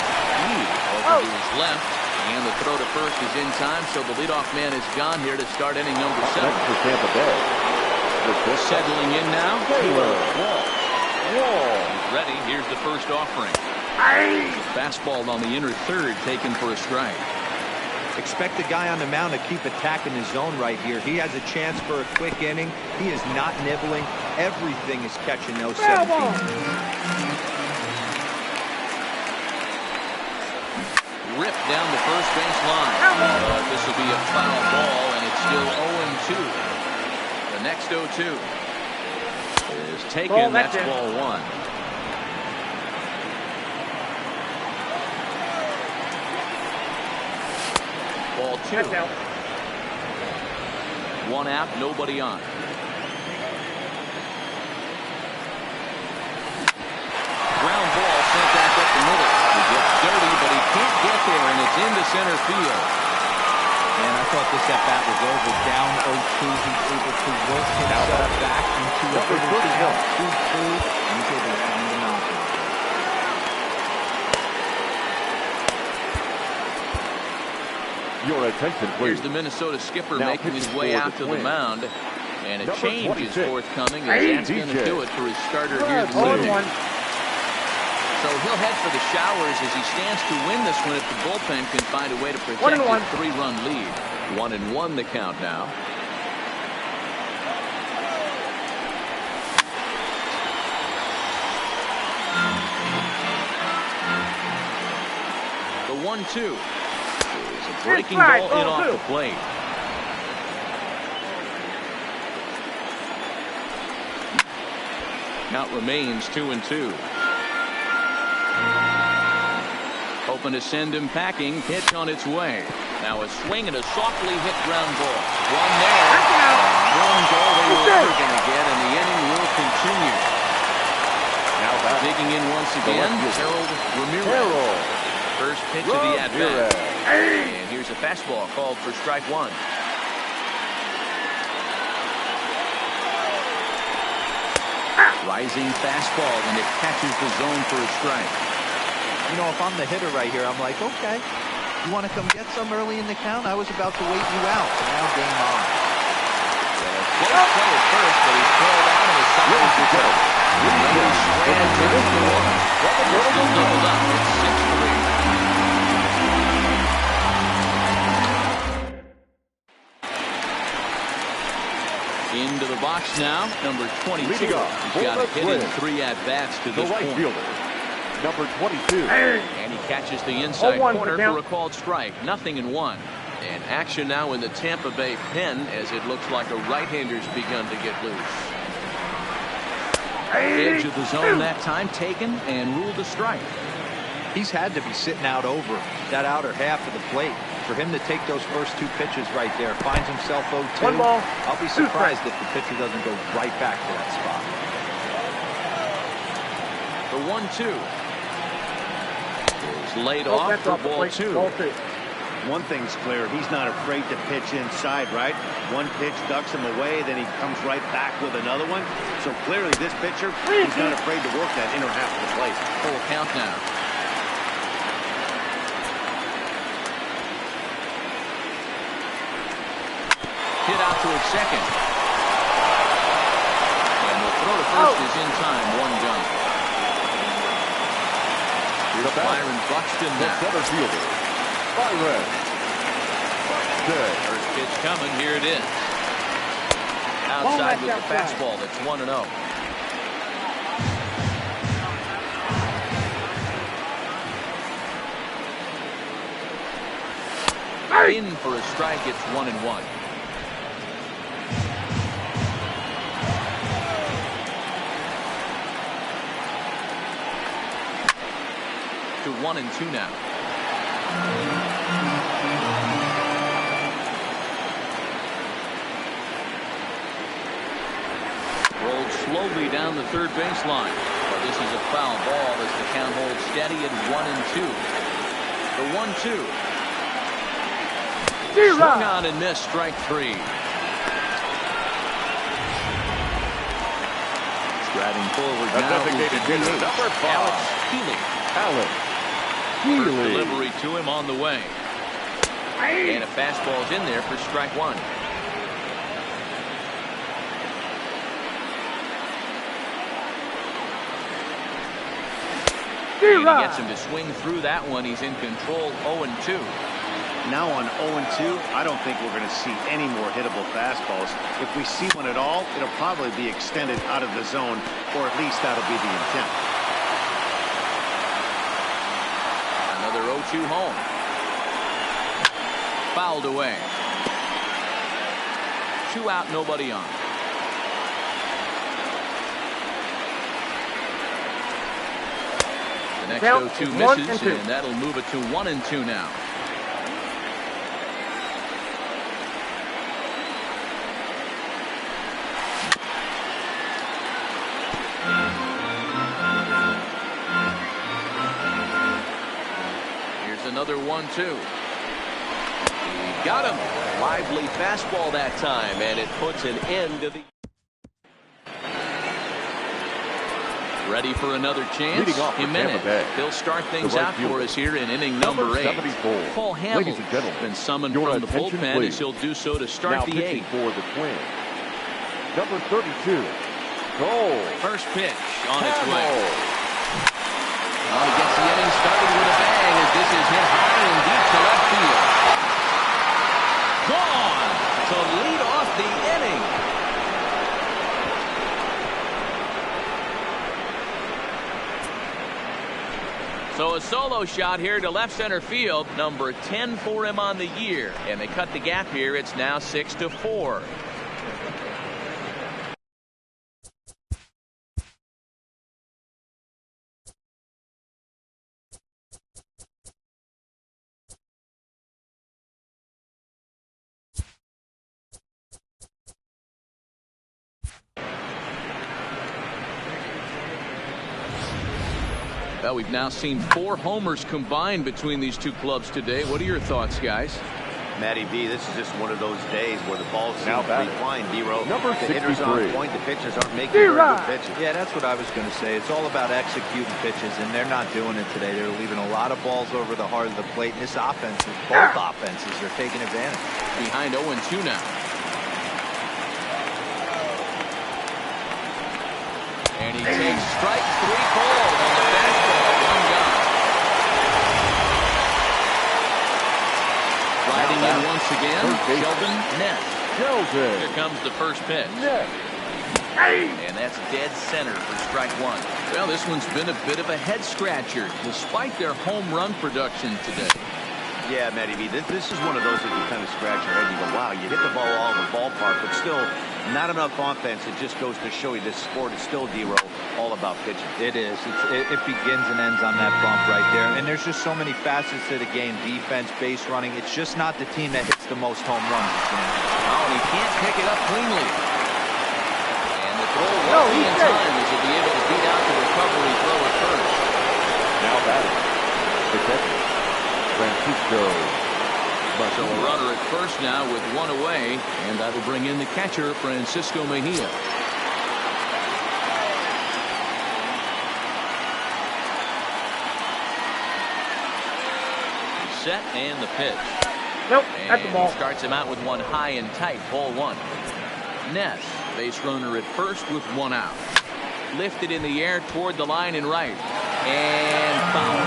Over to his left. And the throw to first is in time, so the leadoff man is gone here to start inning number 7. For Tampa Bay. Settling in now. Taylor. He's ready. Here's the first offering. Fastball on the inner third, taken for a strike. Expect the guy on the mound to keep attacking his zone right here. He has a chance for a quick inning. He is not nibbling. Everything is catching those 17. Ripped down the first base line. This will be a foul ball, and it's still 0-2. The next 0-2 is taken. That's ball one. Ball two. One out, nobody on. Ground ball sent back up the middle. He gets dirty, but he can't get there, and it's into center field. And I thought this at-bat was over. Down 0-2. He's able to work himself back into a 2-2. He's able to find the knockout. Your attention, please. Here's the Minnesota skipper Now making his way out to the mound. And a Number change 26. is forthcoming, as that's going to do it for his starter here this evening. So he'll head for the showers as he stands to win this one if the bullpen can find a way to protect his 3-run lead. 1-1 the count now. 1-2. It's a breaking ball in off the plate. Count remains 2-2. Hoping to send him packing. Pitch on its way. Now a swing and a softly hit ground ball. One there. One goal they were ever going to get, and the inning will continue. Now digging in once again, Harold Ramirez. First pitch of the at-bat. And here's a fastball called for strike one. Rising fastball, and it catches the zone for a strike. You know, if I'm the hitter right here, I'm like, okay, you want to come get some early in the count? I was about to wait you out. Now game on. Close play at first, but he's called out and his side is returned. Another strand to the floor. Still doubled up. It's 6-3. Into the box now, number 22. He's got a hit in 3 at-bats to this point. Number 22. And he catches the inside corner for a called strike. 0-1. And action now in the Tampa Bay pen as it looks like a right-hander's begun to get loose. Edge of the zone that time taken and ruled a strike. He's had to be sitting out over that outer half of the plate. For him to take those first 2 pitches right there, finds himself 0-2. I'll be surprised if the pitcher doesn't go right back to that spot. The 1-2 is laid off for ball 2. One thing's clear, he's not afraid to pitch inside, right? One pitch ducks him away, then he comes right back with another one. So clearly this pitcher, he's not afraid to work that inner half of the plate. Full count now. Hit out towards second. And the throw to first is in time. 1 gun. Byron Buxton now. Center fielder, Byron Buxton. First pitch coming. Here it is. Outside with the fastball. That's 1-0. In for a strike. It's 1-1. To 1-2 now. Rolled slowly down the third baseline. Well, this is a foul ball as the count holds steady at 1-2. The 1-2. Swung on and missed. Strike 3. Striding forward now. Designated hitter, number 5. Alex Healy. First delivery to him on the way. And a fastball's in there for strike 1. And he gets him to swing through that one. He's in control. 0-2. Now on 0-2, I don't think we're going to see any more hittable fastballs. If we see one at all, it'll probably be extended out of the zone, or at least that'll be the intent. Another 0-2 home. Fouled away. 2 out, nobody on. The next 0-2 misses, and that'll move it to 1-2 now. Another 1-2. He got him. Lively fastball that time, and it puts an end to the. Ready for another chance? Jimenez. He'll start things out for us here in inning number 8. Paul Hamilton's been summoned from the bullpen, as he'll do so to start the 8th. For the Twins, number 32, Cole. First pitch on its way. Oh, he gets the inning started with a bang as this is hit high and deep to left field. Gone to lead off the inning. So a solo shot here to left center field, number 10 for him on the year, and they cut the gap here. It's now 6-4. Well, we've now seen 4 homers combined between these two clubs today. What are your thoughts, guys? Matty V, this is just one of those days where the ball seems free flying, D-Row. Number the hitters 63. on point, the pitchers aren't making very good pitches. Yeah, that's what I was going to say. It's all about executing pitches, and they're not doing it today. They're leaving a lot of balls over the heart of the plate, and this offense, both offenses are taking advantage. Behind 0-2 now. And he takes strike 3 cold on the fastball. 1 gone. Riding in once again, Sheldon Ness. Here comes the first pitch. And that's dead center for strike 1. Well, this one's been a bit of a head scratcher despite their home run production today. Yeah, Matty V, this is one of those that you kind of scratch your head and you go, wow, you hit the ball all over the ballpark, but still not enough offense. It just goes to show you this sport is still, D-Row, all about pitching. It is. It begins and ends on that bump right there. And there's just so many facets to the game. Defense, base running. It's just not the team that hits the most home runs. Oh, and he can't pick it up cleanly. And the throw won't be in time as he'll be able to beat out the recovery throw at first. Now batting, the catcher, Francisco. So a runner at first now with 1 away, and that'll bring in the catcher, Francisco Mejia. Set and the pitch. Nope, and that's the ball. He starts him out with 1 high and tight, ball 1. Ness, base runner at first with 1 out. Lifted in the air toward the line and right. And foul.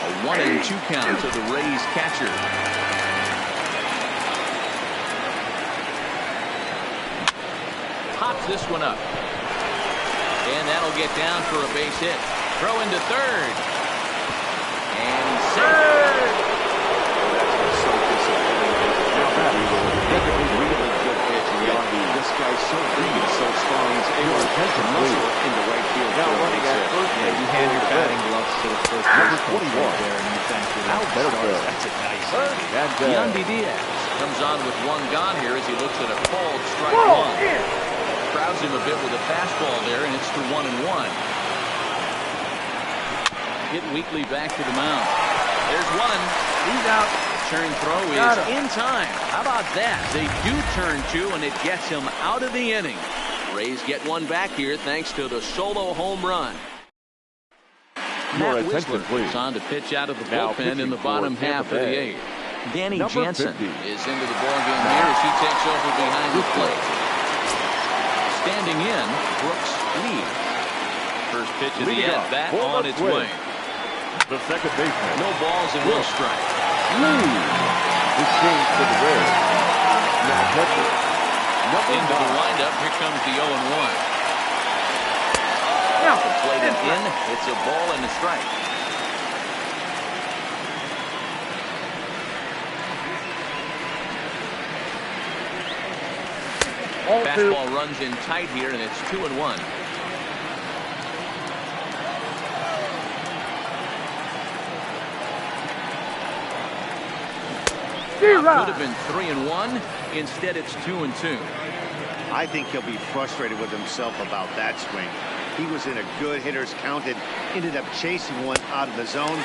A 1-2 count to the Rays catcher. Pops this one up. And that'll get down for a base hit. Throw into third. And safe. That's so disappointing. Really good pitch. This guy's so big and so strong. He's able to catch a muscle in the right field. Now running at first. Yeah, you hand your batting gloves to the first base coach right there, and you thank you. That's a nice hit. Yandy Diaz comes on with 1 gone here as he looks at a called strike 1. Crowds him a bit with a fastball there, and it's to 1-1. Hit weakly back to the mound. There's 1. He's out. Turn throw is in time. How about that? They do turn 2, and it gets him out of the inning. Rays get 1 back here thanks to the solo home run. Your Matt attention, Wisler please. is on to pitch out of the Now bullpen in the pitching bottom for half Tampa of the Bay. 8th. Danny Number Jansen 50. is into the ballgame here as he takes over behind the plate. Standing in, Brooks Lee. First pitch of the at-bat on its way. The second baseman. No balls and 1 strike. Lee. This change to the Rays. Now catcher. Into the windup, here comes the 0-1. Now, Played it in, it's a ball and a strike. Fastball runs in tight here, and it's 2-1. Could have been 3-1. Instead, it's 2-2. I think he'll be frustrated with himself about that swing. He was in a good hitter's count and ended up chasing one out of the zone.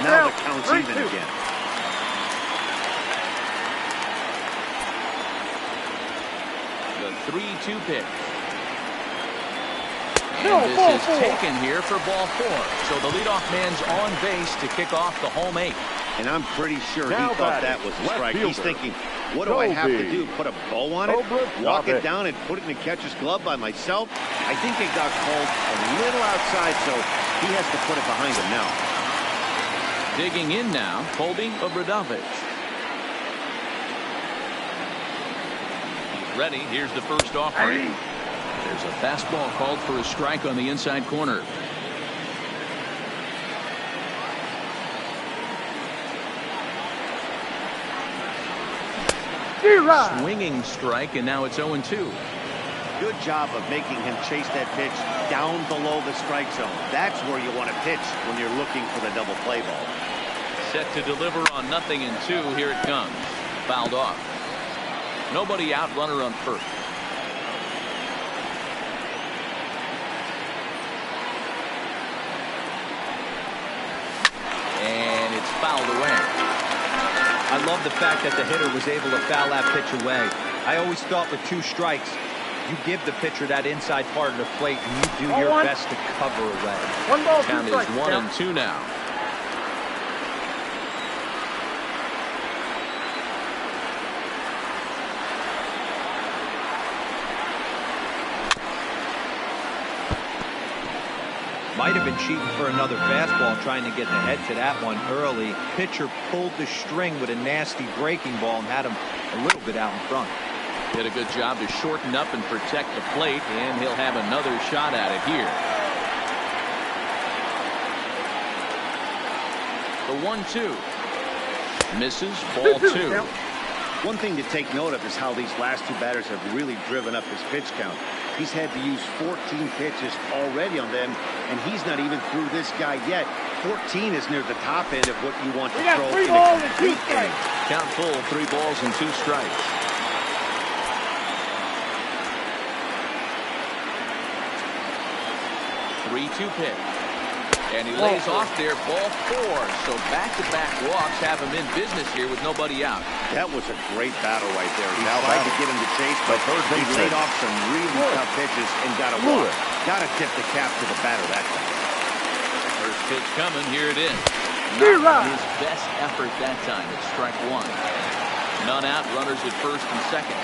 Now the count's even again. The 3-2 pitch. And this is taken here for ball 4. So the leadoff man's on base to kick off the home 8. And I'm pretty sure he thought that was a strike. He's thinking, what do I have to do? Put a bow on it? Walk it down and put it in the catcher's glove by myself? I think it got called a little outside, so he has to put it behind him now. Digging in now, Colby Obradovich. He's ready. Here's the first offering. There's a fastball called for a strike on the inside corner. Swinging strike, and now it's 0-2. Good job of making him chase that pitch down below the strike zone. That's where you want to pitch when you're looking for the double play ball. Set to deliver on 0-2. Here it comes. Fouled off. Nobody out, runner on first. And it's fouled away. I love the fact that the hitter was able to foul that pitch away. I always thought with 2 strikes, you give the pitcher that inside part of the plate and you do your best to cover away. Count is 1-2 now. Might have been cheating for another fastball, trying to get the head to that one early. Pitcher pulled the string with a nasty breaking ball and had him a little bit out in front. Did a good job to shorten up and protect the plate, and he'll have another shot at it here. The 1-2. Misses, ball 2. One thing to take note of is how these last 2 batters have really driven up his pitch count. He's had to use 14 pitches already on them, and he's not even through this guy yet. 14 is near the top end of what you want to throw in a complete inning. Count full, 3 balls and 2 strikes. Three-two pitch. And he lays off there, ball 4. So back-to-back walks have him in business here with nobody out. That was a great battle right there. He tried to get him to chase, but he laid off some really tough pitches and got a walk. Got to tip the cap to the batter that time. First pitch coming. Here it is. Not his best effort that time. It's strike 1. None out. Runners at first and second.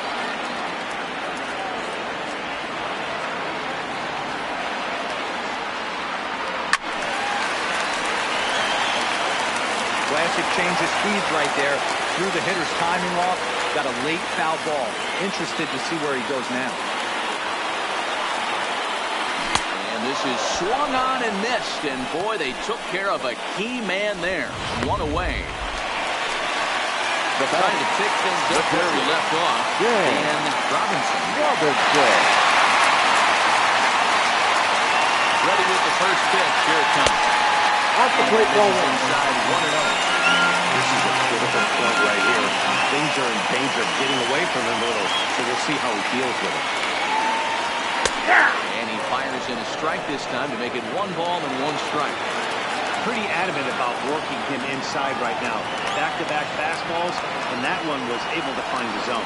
Classic change of speeds right there. Threw the hitter's timing off. Got a late foul ball. Interested to see where he goes now. And this is swung on and missed. And boy, they took care of a key man there. 1 away. Trying to pick things up where we left off. And Robinson. Ready with the first pitch. Here it comes. Off the plate, ball 1. Inside 1-0. This is a critical point right here. Things are in danger of getting away from him a little, so we'll see how he deals with it. And he fires in a strike this time to make it 1 ball and 1 strike. Pretty adamant about working him inside right now. Back-to-back fastballs, and that one was able to find the zone.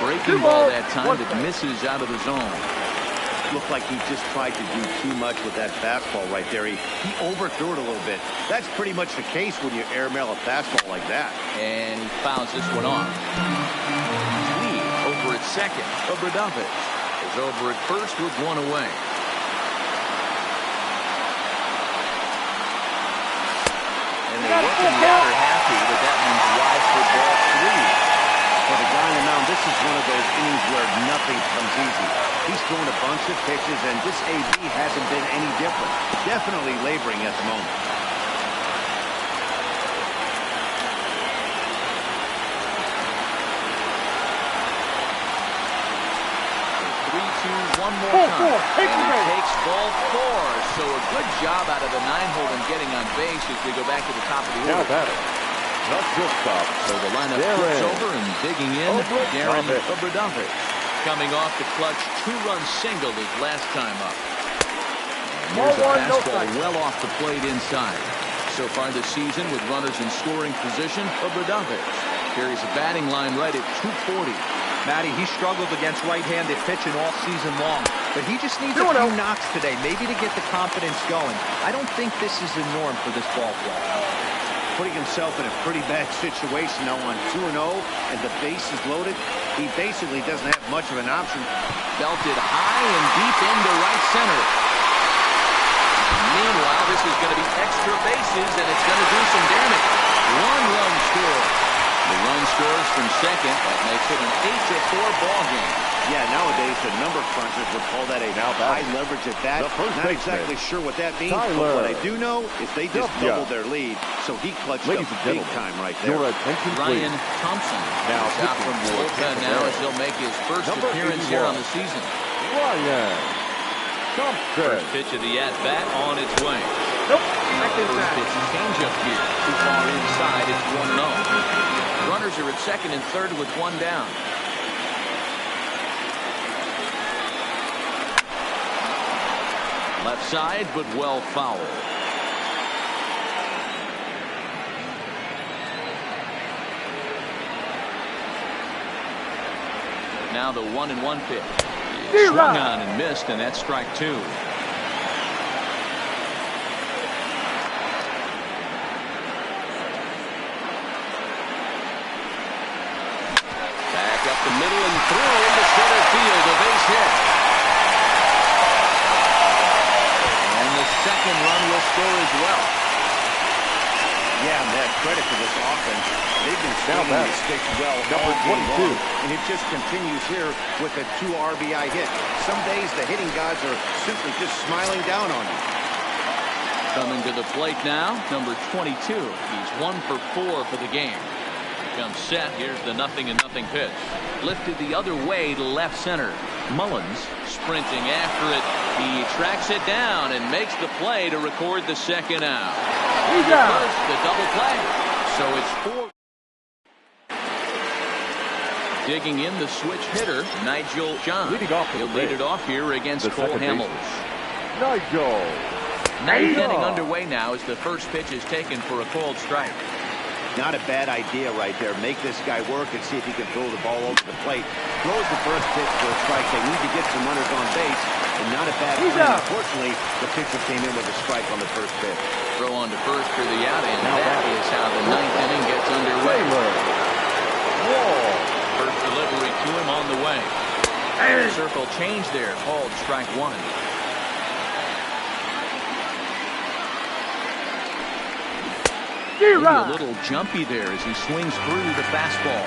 Breaking ball that time that misses out of the zone. Looked like he just tried to do too much with that fastball right there. He overthrew it a little bit. That's pretty much the case when you airmail a fastball like that. And he fouls this one off. Lee over at second. Obradovich is over at first with 1 away. And the working out are happy that that one's wide for ball 3. For the guy on the mound, this is one of those innings where nothing comes easy. He's thrown a bunch of pitches, and this AB hasn't been any different. Definitely laboring at the moment. 3-2, 1 more time. And he takes ball 4. So a good job out of the 9-hole and getting on base as we go back to the top of the order. Not just stop. So the lineup flips over and digging in. Darren Obradovich coming off the clutch 2-run single his last time up. And here's a fastball well off the plate inside. so far this season with runners in scoring position. Obradovich carries a batting line right at 240. Matty, he struggled against right-handed pitching all season long, but he just needs a few knocks today, maybe to get the confidence going. I don't think this is the norm for this ball club. Putting himself in a pretty bad situation now on 2-0, and the base is loaded. He basically doesn't have much of an option. Belted high and deep into right center. Meanwhile, this is going to be extra bases, and it's going to do some damage. One run score. The run scores from second. That makes it an 8-4 ball game. Yeah, nowadays the number crunchers would call that a high leverage at bat. Not exactly sure what that means, but what I do know is they just doubled their lead. So he clutched up big time right there. Ryan Thompson now out from the bullpen now as he'll make his first appearance here on the season. Ryan Thompson. First pitch of the at-bat on its way. First pitch change-up here. Too far inside. It's 1-0. Runners are at second and third with one down. Left side, but well fouled. Now the 1-1 pitch. Swung on and missed, and that's strike two. Back up the middle and through into center field. A base hit. And the second run will score as well. Yeah, man, credit for this offense. They've been swinging the stick well all game long, and it just continues here with a 2 RBI hit. Some days the hitting gods are simply just smiling down on you. Coming to the plate now, number 22. He's 1 for 4 for the game. Comes set. Here's the 0-0 pitch. Lifted the other way to left center. Mullins sprinting after it. He tracks it down and makes the play to record the second out. He's out. The double play. So it's 4. Digging in the switch hitter, Nigel John. He'll lead it off here against Cole Hamels. Nigel. Ninth inning underway now as the first pitch is taken for a called strike. Not a bad idea right there. Make this guy work and see if he can throw the ball over the plate. Throws the first pitch for a strike. They need to get some runners on base, and not a bad play. Unfortunately, the pitcher came in with a strike on the first pitch. Throw on to first for the out, and that is how the ninth inning gets underway. First delivery to him on the way. Circle change there, called strike one. Maybe a little jumpy there as he swings through the fastball.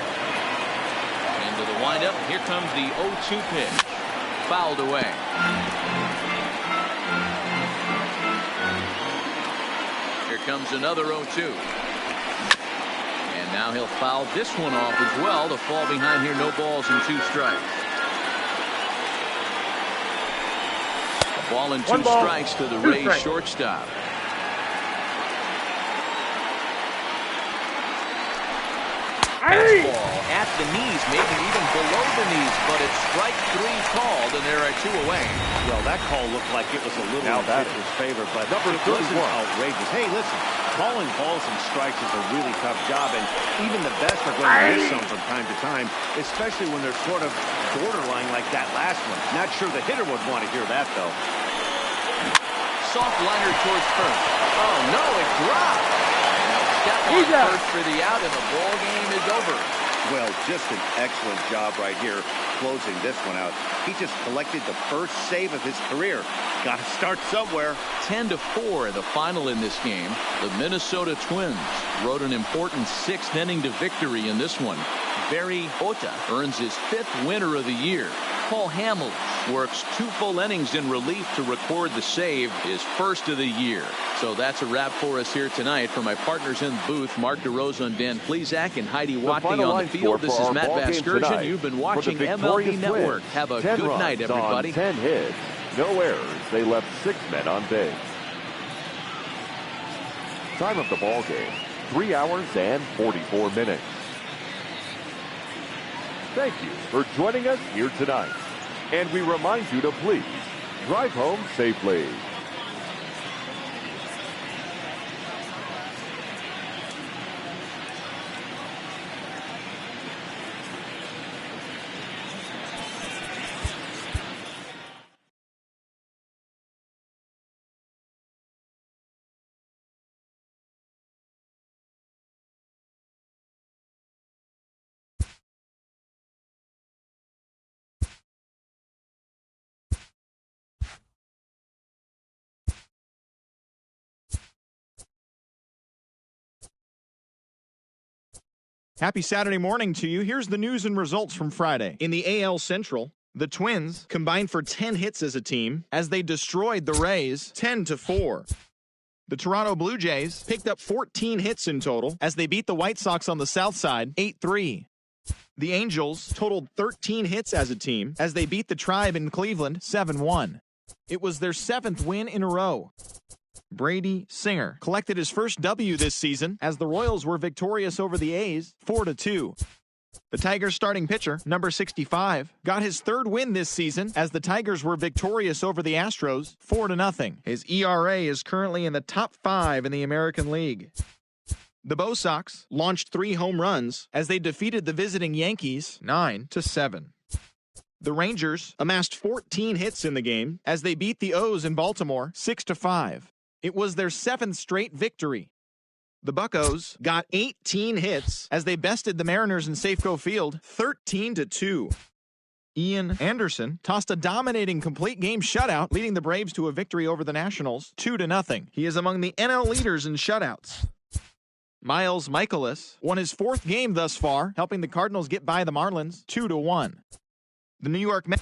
Into the windup. Here comes the 0-2 pitch. Fouled away. Here comes another 0-2. And now he'll foul this one off as well to fall behind here. No balls and 2 strikes. A ball and 2 strikes to the Rays shortstop. Fastball at the knees, maybe even below the knees, but it's strike 3 called, and there are 2 away. Well, that call looked like it was a little in the pitcher's favor, but it wasn't outrageous. Hey, listen, calling balls and strikes is a really tough job, and even the best are going to miss some from time to time, especially when they're sort of borderline like that last one. Not sure the hitter would want to hear that, though. Soft liner towards first. Oh, no, it dropped. Step on first for the out, and the ball game is over. Well, just an excellent job right here closing this one out. He just collected the first save of his career. Got to start somewhere. 10-4 the final in this game. The Minnesota Twins rode an important 6th inning to victory in this one. Barry Ota earns his 5th winner of the year. Cole Hamels works 2 full innings in relief to record the save, his first of the year. So that's a wrap for us here tonight. For my partners in the booth, Mark DeRosa and Dan Plesac and Heidi Watney on the field, this is Matt Vasgersian. You've been watching MLB Network. Have a good night, everybody. 10 hits, no errors. They left 6 men on base. Time of the ball game, 3 hours and 44 minutes. Thank you for joining us here tonight. And we remind you to please drive home safely. Happy Saturday morning to you. Here's the news and results from Friday. In the AL Central, the Twins combined for 10 hits as a team as they destroyed the Rays 10-4. The Toronto Blue Jays picked up 14 hits in total as they beat the White Sox on the south side 8-3. The Angels totaled 13 hits as a team as they beat the Tribe in Cleveland 7-1. It was their 7th win in a row. Brady Singer collected his first W this season as the Royals were victorious over the A's 4-2. The Tigers starting pitcher, number 65, got his 3rd win this season as the Tigers were victorious over the Astros 4-0. His ERA is currently in the top 5 in the American League. The Bo Sox launched 3 home runs as they defeated the visiting Yankees 9-7. The Rangers amassed 14 hits in the game as they beat the O's in Baltimore 6-5. It was their 7th straight victory. The Buccos got 18 hits as they bested the Mariners in Safeco Field 13-2. Ian Anderson tossed a dominating complete game shutout, leading the Braves to a victory over the Nationals 2-0. He is among the NL leaders in shutouts. Miles Michaelis won his 4th game thus far, helping the Cardinals get by the Marlins 2-1. The New York Mets